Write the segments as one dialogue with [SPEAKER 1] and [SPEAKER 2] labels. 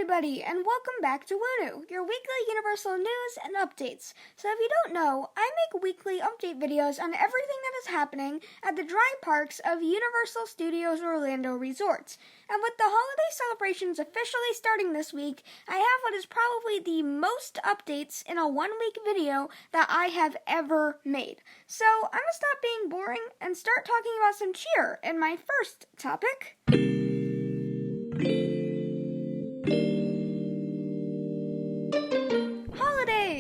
[SPEAKER 1] everybody, and welcome back to Wunu, your weekly Universal news and updates. So if you don't know, I make weekly update videos on everything that is happening at the dry parks of Universal Studios Orlando Resorts. And with the holiday celebrations officially starting this week, I have what is probably the most updates in a one-week video that I have ever made. So I'm going to stop being boring and start talking about some cheer in my first topic.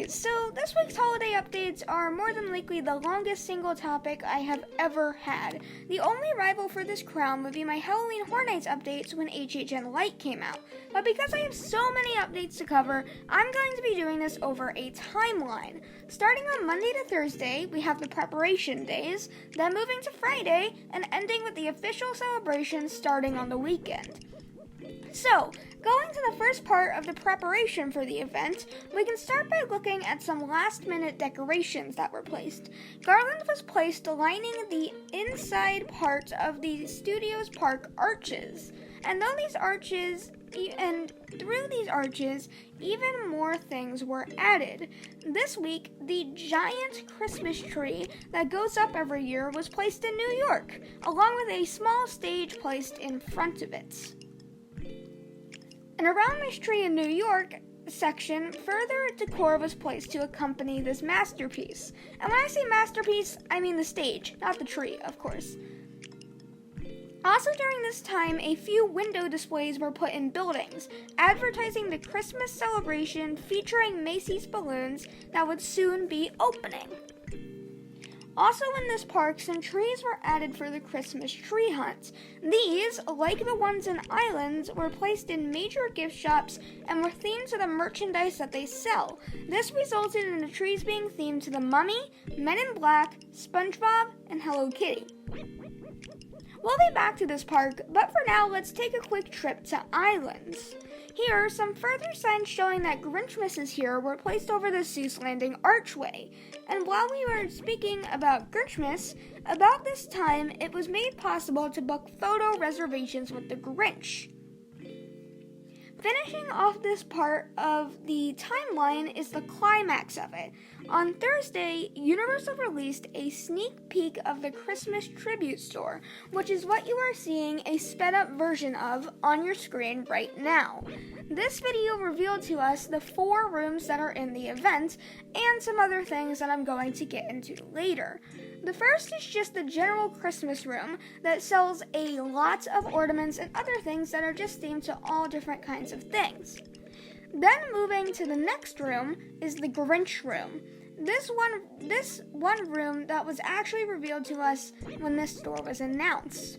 [SPEAKER 1] So this week's holiday updates are more than likely the longest single topic I have ever had. The only rival for this crown would be my Halloween Horror Nights updates when HHN Light came out. But because I have so many updates to cover, I'm going to be doing this over a timeline. Starting on Monday to Thursday, we have the preparation days, then moving to Friday, and ending with the official celebrations starting on the weekend. So, going to the first part of the preparation for the event, we can start by looking at some last-minute decorations that were placed. Garland was placed lining the inside part of the studio's park arches, and through these arches, even more things were added. This week, the giant Christmas tree that goes up every year was placed in New York, along with a small stage placed in front of it. And around this tree in New York section, further decor was placed to accompany this masterpiece. And when I say masterpiece, I mean the stage, not the tree, of course. Also during this time, a few window displays were put in buildings, advertising the Christmas celebration featuring Macy's balloons that would soon be opening. Also in this park, some trees were added for the Christmas tree hunt. These, like the ones in Islands, were placed in major gift shops and were themed to the merchandise that they sell. This resulted in the trees being themed to the Mummy, Men in Black, SpongeBob, and Hello Kitty. We'll be back to this park, but for now, let's take a quick trip to Islands. Here, some further signs showing that Grinchmas is here were placed over the Seuss Landing archway. And while we were speaking about Grinchmas, about this time, it was made possible to book photo reservations with the Grinch. Finishing off this part of the timeline is the climax of it. On Thursday, Universal released a sneak peek of the Christmas tribute store, which is what you are seeing a sped-up version of on your screen right now. This video revealed to us the 4 rooms that are in the event, and some other things that I'm going to get into later. The first is just the general Christmas room that sells a lot of ornaments and other things that are just themed to all different kinds of things. Then moving to the next room is the Grinch room. This one room that was actually revealed to us when this store was announced.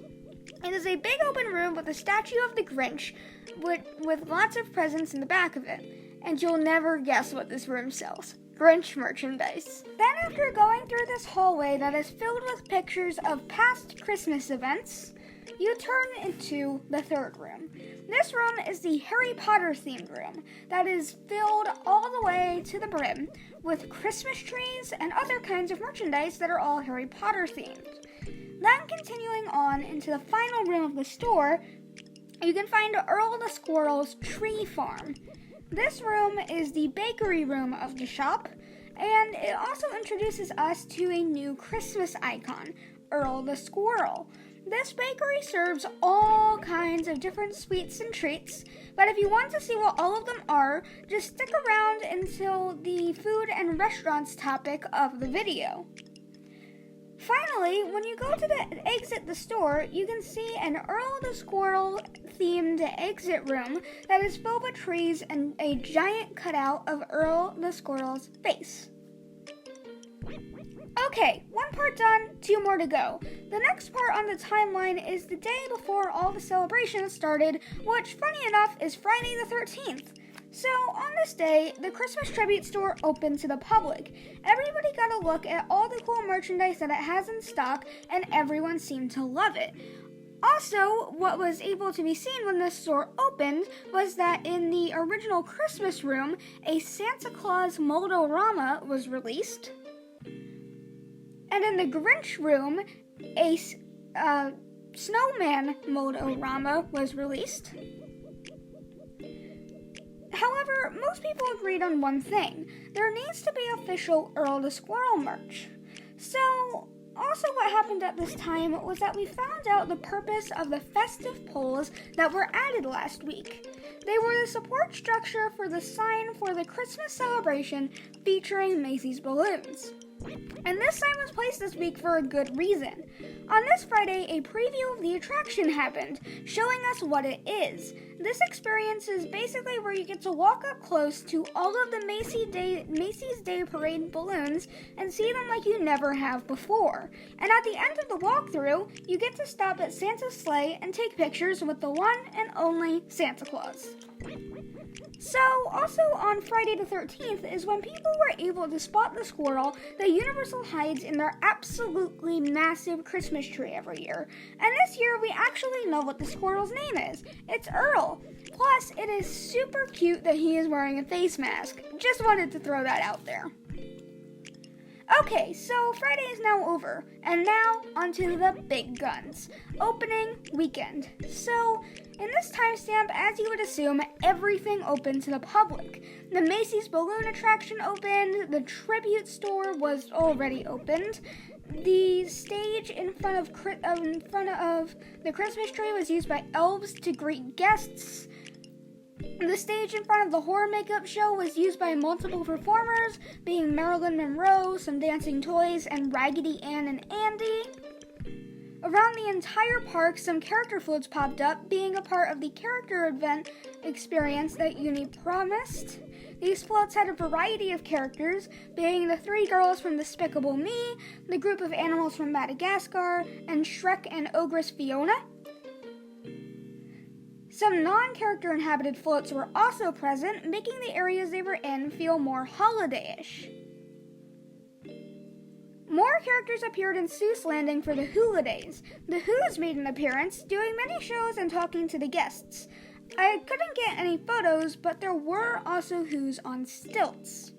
[SPEAKER 1] It is a big open room with a statue of the Grinch with lots of presents in the back of it. And you'll never guess what this room sells. Grinch merchandise. Then after going through this hallway that is filled with pictures of past Christmas events, you turn into the third room. This room is the Harry Potter themed room that is filled all the way to the brim with Christmas trees and other kinds of merchandise that are all Harry Potter themed. Then continuing on into the final room of the store, you can find Earl the Squirrel's Tree Farm. This room is the bakery room of the shop, and it also introduces us to a new Christmas icon, Earl the Squirrel. This bakery serves all kinds of different sweets and treats, but if you want to see what all of them are, just stick around until the food and restaurants topic of the video. Finally, when you go to exit the store, you can see an Earl the Squirrel themed exit room that is filled with trees and a giant cutout of Earl the Squirrel's face. Okay, one part done, 2 more to go. The next part on the timeline is the day before all the celebrations started, which, funny enough, is Friday the 13th. So, on this day, the Christmas tribute store opened to the public. Everybody got a look at all the cool merchandise that it has in stock, and everyone seemed to love it. Also, what was able to be seen when this store opened was that in the original Christmas room, a Santa Claus mold-o-rama was released. And in the Grinch room, a snowman mold-o-rama was released. However, most people agreed on one thing. There needs to be official Earl the Squirrel merch. So, also what happened at this time was that we found out the purpose of the festive poles that were added last week. They were the support structure for the sign for the Christmas celebration featuring Macy's balloons. And this sign was placed this week for a good reason. On this Friday, a preview of the attraction happened, showing us what it is. This experience is basically where you get to walk up close to all of the Macy's Day Parade balloons and see them like you never have before. And at the end of the walkthrough, you get to stop at Santa's sleigh and take pictures with the one and only Santa Claus. So, also on Friday the 13th is when people were able to spot the squirrel that Universal hides in their absolutely massive Christmas tree every year. And this year, we actually know what the squirrel's name is. It's Earl. Plus, it is super cute that he is wearing a face mask. Just wanted to throw that out there. Okay, so Friday is now over, and now onto the big guns. Opening weekend. So, in this timestamp, as you would assume, everything opened to the public. The Macy's balloon attraction opened, the tribute store was already opened, the stage in front of the Christmas tree was used by elves to greet guests. The stage in front of the horror makeup show was used by multiple performers, being Marilyn Monroe, some dancing toys, and Raggedy Ann and Andy. Around the entire park, some character floats popped up, being a part of the character event experience that Uni promised. These floats had a variety of characters, being the 3 girls from Despicable Me, the group of animals from Madagascar, and Shrek and Ogress Fiona. Some non-character inhabited floats were also present, making the areas they were in feel more holiday-ish. More characters appeared in Seuss Landing for the Hula Days. The Who's made an appearance, doing many shows and talking to the guests. I couldn't get any photos, but there were also Who's on stilts.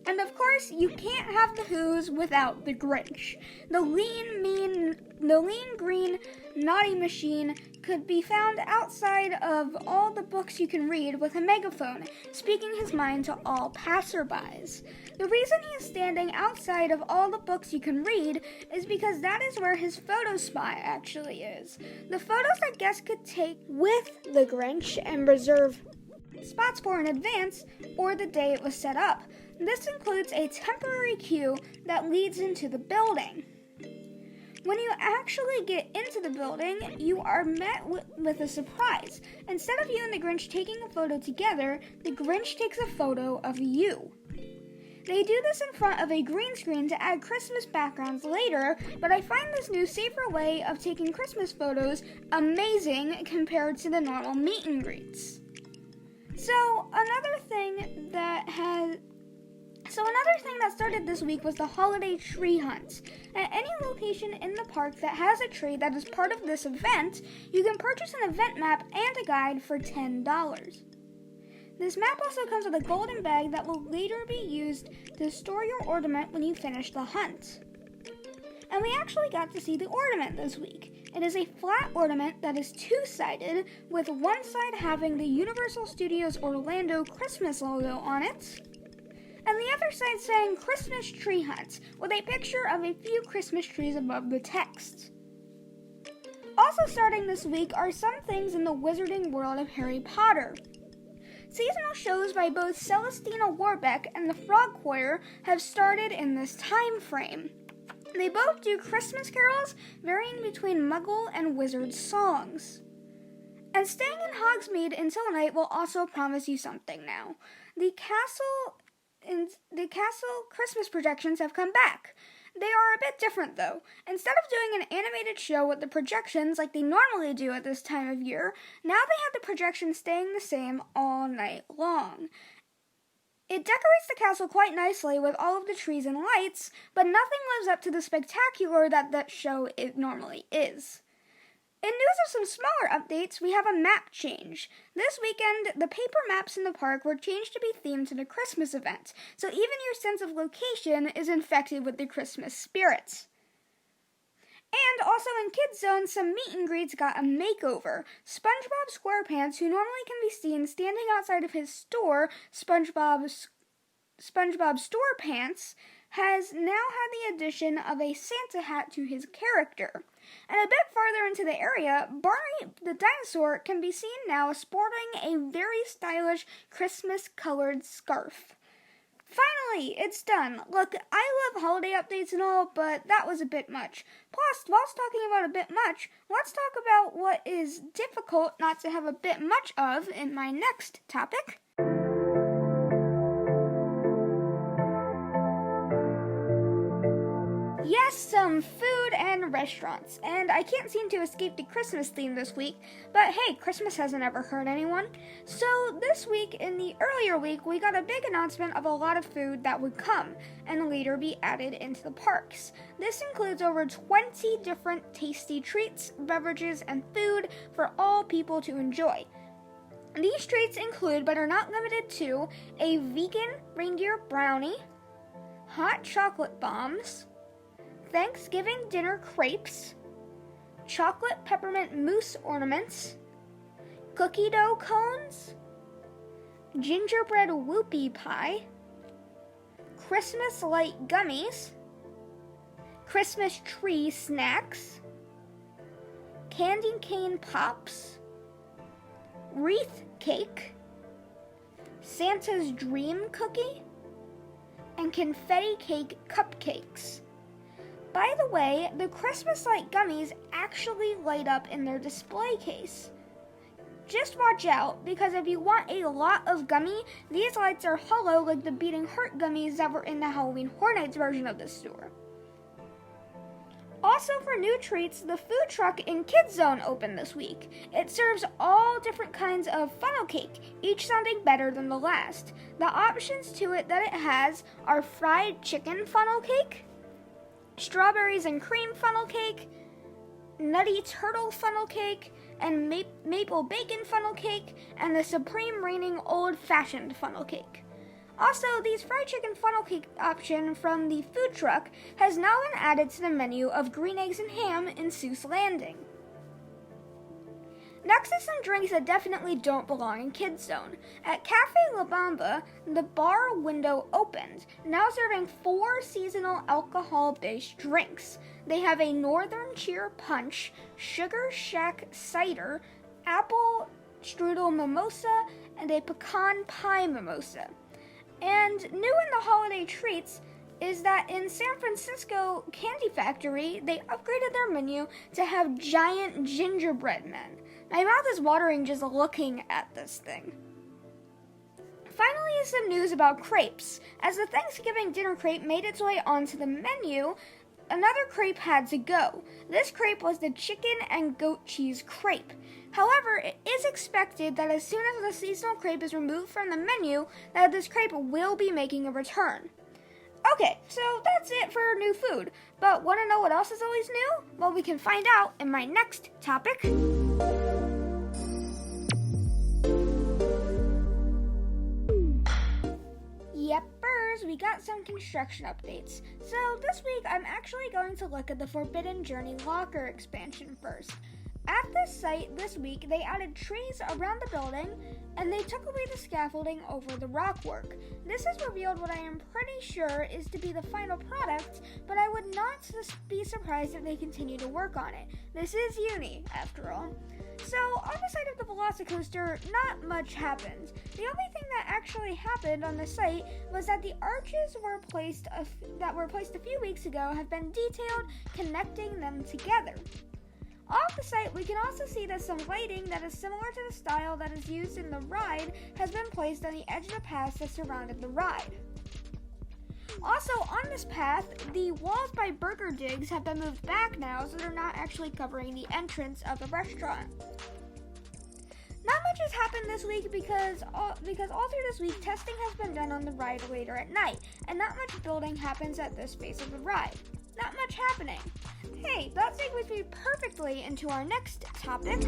[SPEAKER 1] And of course, you can't have the Who's without the Grinch. The lean, green, naughty machine could be found outside of all the books you can read with a megaphone, speaking his mind to all passerbys. The reason he is standing outside of all the books you can read is because that is where his photo spot actually is. The photos that guests could take with the Grinch and reserve spots for in advance or the day it was set up. This includes a temporary queue that leads into the building. When you actually get into the building, you are met with a surprise. Instead of you and the Grinch taking a photo together, the Grinch takes a photo of you. They do this in front of a green screen to add Christmas backgrounds later, but I find this new safer way of taking Christmas photos amazing compared to the normal meet and greets. So another thing that started this week was the holiday tree hunt. At any location in the park that has a tree that is part of this event, you can purchase an event map and a guide for $10. This map also comes with a golden bag that will later be used to store your ornament when you finish the hunt. And we actually got to see the ornament this week. It is a flat ornament that is two-sided, with one side having the Universal Studios Orlando Christmas logo on it, and the other side saying Christmas Tree Hunt, with a picture of a few Christmas trees above the text. Also starting this week are some things in the wizarding world of Harry Potter. Seasonal shows by both Celestina Warbeck and the Frog Choir have started in this time frame. They both do Christmas carols, varying between Muggle and Wizard songs. And staying in Hogsmeade until night will also promise you something now. The castle Christmas projections have come back. They are a bit different though. Instead of doing an animated show with the projections like they normally do at this time of year, now they have the projections staying the same all night long. It decorates the castle quite nicely with all of the trees and lights, but nothing lives up to the spectacular that show it normally is. In news of some smaller updates, we have a map change. This weekend, the paper maps in the park were changed to be themed to the Christmas event, so even your sense of location is infected with the Christmas spirit. And also in Kids Zone, some meet and greets got a makeover. SpongeBob SquarePants, who normally can be seen standing outside of his store, SpongeBob Store Pants, has now had the addition of a Santa hat to his character. And a bit farther into the area, Barney the dinosaur can be seen now sporting a very stylish Christmas-colored scarf. Finally, it's done. Look, I love holiday updates and all, but that was a bit much. Plus, whilst talking about a bit much, let's talk about what is difficult not to have a bit much of in my next topic. Yes, some food and restaurants. And I can't seem to escape the Christmas theme this week, but hey, Christmas hasn't ever hurt anyone. So this week, in the earlier week, we got a big announcement of a lot of food that would come and later be added into the parks. This includes over 20 different tasty treats, beverages, and food for all people to enjoy. These treats include, but are not limited to, a vegan reindeer brownie, hot chocolate bombs, Thanksgiving dinner crepes, chocolate peppermint mousse ornaments, cookie dough cones, gingerbread whoopie pie, Christmas light gummies, Christmas tree snacks, candy cane pops, wreath cake, Santa's dream cookie, and confetti cake cupcakes. By the way, the Christmas light gummies actually light up in their display case. Just watch out, because if you want a lot of gummy, these lights are hollow like the Beating Heart gummies that were in the Halloween Horror Nights version of this store. Also for new treats, the food truck in Kids Zone opened this week. It serves all different kinds of funnel cake, each sounding better than the last. The options to it that it has are fried chicken funnel cake, strawberries and cream funnel cake, nutty turtle funnel cake, and maple bacon funnel cake, and the supreme reigning old-fashioned funnel cake. Also, these fried chicken funnel cake option from the food truck has now been added to the menu of green eggs and ham in Seuss Landing. Next is some drinks that definitely don't belong in Kids Zone. At Cafe La Bamba, the bar window opened, now serving 4 seasonal alcohol-based drinks. They have a Northern Cheer Punch, Sugar Shack Cider, Apple Strudel Mimosa, and a Pecan Pie Mimosa. And new in the holiday treats is that in San Francisco Candy Factory, they upgraded their menu to have giant gingerbread men. My mouth is watering just looking at this thing. Finally is some news about crepes. As the Thanksgiving dinner crepe made its way onto the menu, another crepe had to go. This crepe was the chicken and goat cheese crepe. However, it is expected that as soon as the seasonal crepe is removed from the menu, that this crepe will be making a return. Okay, so that's it for new food. But want to know what else is always new? Well, we can find out in my next topic. Yepers, we got some construction updates. So this week, I'm actually going to look at the Forbidden Journey locker expansion first. At this site this week, they added trees around the building, and they took away the scaffolding over the rock work. This has revealed what I am pretty sure is to be the final product, but I would not be surprised if they continue to work on it. This is uni, after all. So, on the side of the Velocicoaster, not much happened. The only thing that actually happened on the site was that the arches that were placed a few weeks ago have been detailed, connecting them together. Off the site, we can also see that some lighting that is similar to the style that is used in the ride has been placed on the edge of the path that surrounded the ride. Also, on this path, the walls by Burger Digs have been moved back now, so they're not actually covering the entrance of the restaurant. Not much has happened this week because all through this week, testing has been done on the ride later at night, and not much building happens at this phase of the ride. Not much happening. Hey, that segues me perfectly into our next topic.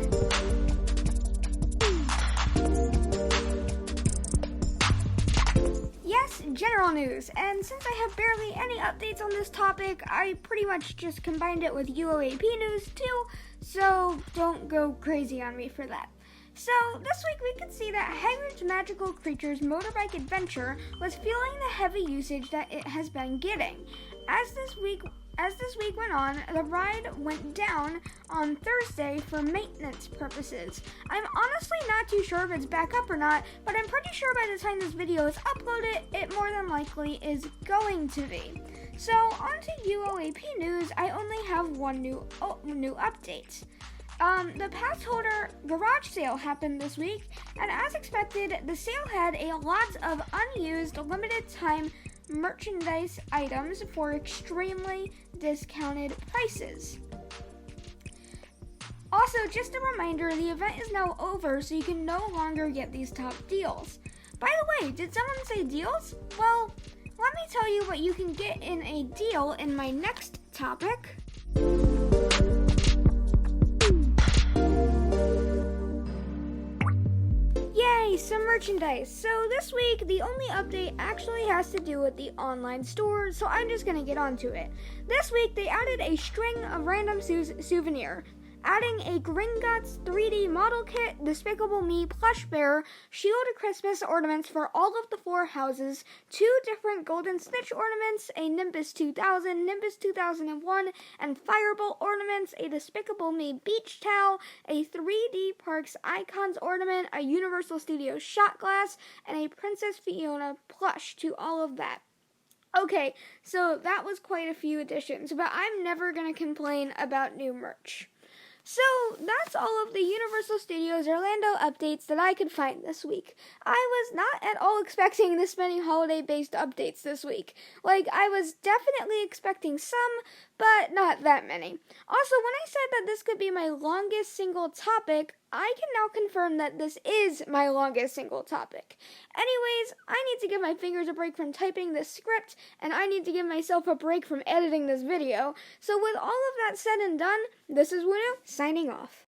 [SPEAKER 1] Yes, general news, and since I have barely any updates on this topic, I pretty much just combined it with UOAP news too, so don't go crazy on me for that. So, this week we could see that Hagrid's Magical Creatures Motorbike Adventure was feeling the heavy usage that it has been getting. As this week went on, the ride went down on Thursday for maintenance purposes. I'm honestly not too sure if it's back up or not, but I'm pretty sure by the time this video is uploaded, it more than likely is going to be. So, on to UOAP news, I only have one new update. The pass holder garage sale happened this week, and as expected, the sale had a lot of unused limited time merchandise items for extremely discounted prices. Also, just a reminder, the event is now over, so you can no longer get these top deals. By the way, did someone say deals? Well, let me tell you what you can get in a deal in my next topic. Yay, some merchandise. So this week, the only update actually has to do with the online store, so I'm just gonna get onto it. This week, they added a string of random souvenir, adding a Gringotts 3D model kit, Despicable Me plush bear, Shield of Christmas ornaments for all of the 4 houses, 2 different Golden Snitch ornaments, a Nimbus 2000, Nimbus 2001, and Fireball ornaments, a Despicable Me beach towel, a 3D Parks Icons ornament, a Universal Studios shot glass, and a Princess Fiona plush to all of that. Okay, so that was quite a few additions, but I'm never going to complain about new merch. So, that's all of the Universal Studios Orlando updates that I could find this week. I was not at all expecting this many holiday-based updates this week. I was definitely expecting some, but not that many. Also, when I said that this could be my longest single topic, I can now confirm that this is my longest single topic. Anyways, I need to give my fingers a break from typing this script, and I need to give myself a break from editing this video. So with all of that said and done, this is Wunu, signing off.